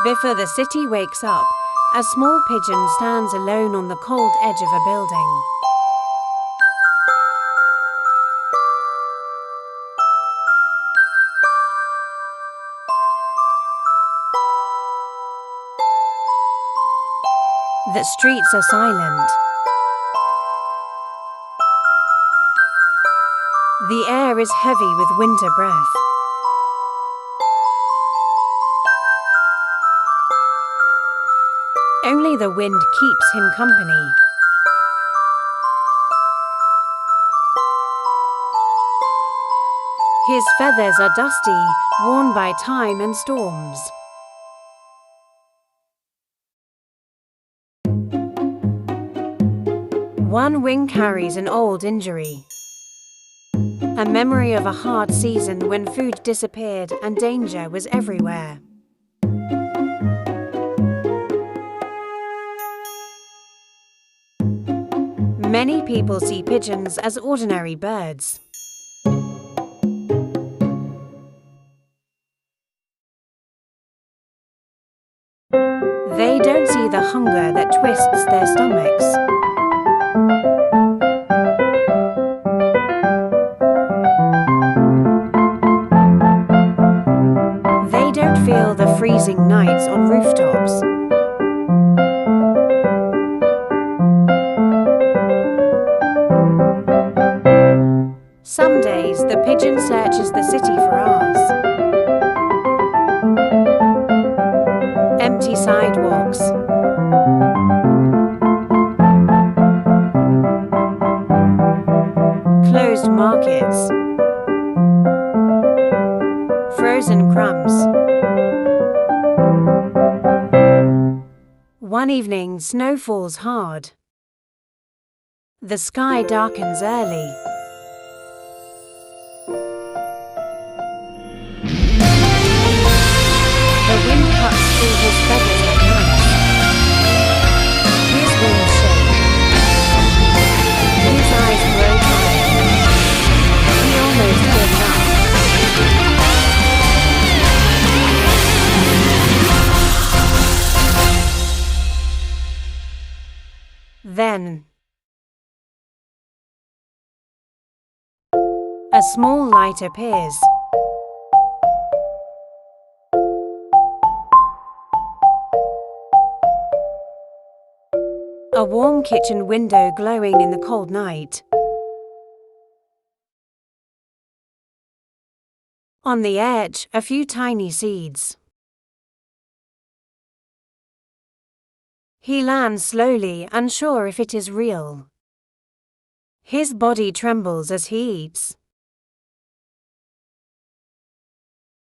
Before the city wakes up, a small pigeon stands alone on the cold edge of a building. The streets are silent. The air is heavy with winter breath. Only the wind keeps him company. His feathers are dusty, worn by time and storms. One wing carries an old injury, a memory of a hard season when food disappeared and danger was everywhere. Many people see pigeons as ordinary birds. They don't see the hunger that twists their stomachs. They don't feel the freezing nights on rooftops. Some days the pigeon searches the city for hours. Empty sidewalks, closed markets, frozen crumbs. One evening, snow falls hard. The sky darkens early. The wind cuts through his feathers like knives. His wings shake. His eyes grow tired. He almost gives up. Then, a small light appears. A warm kitchen window glowing in the cold night. On the edge, a few tiny seeds. He lands slowly, unsure if it is real. His body trembles as he eats.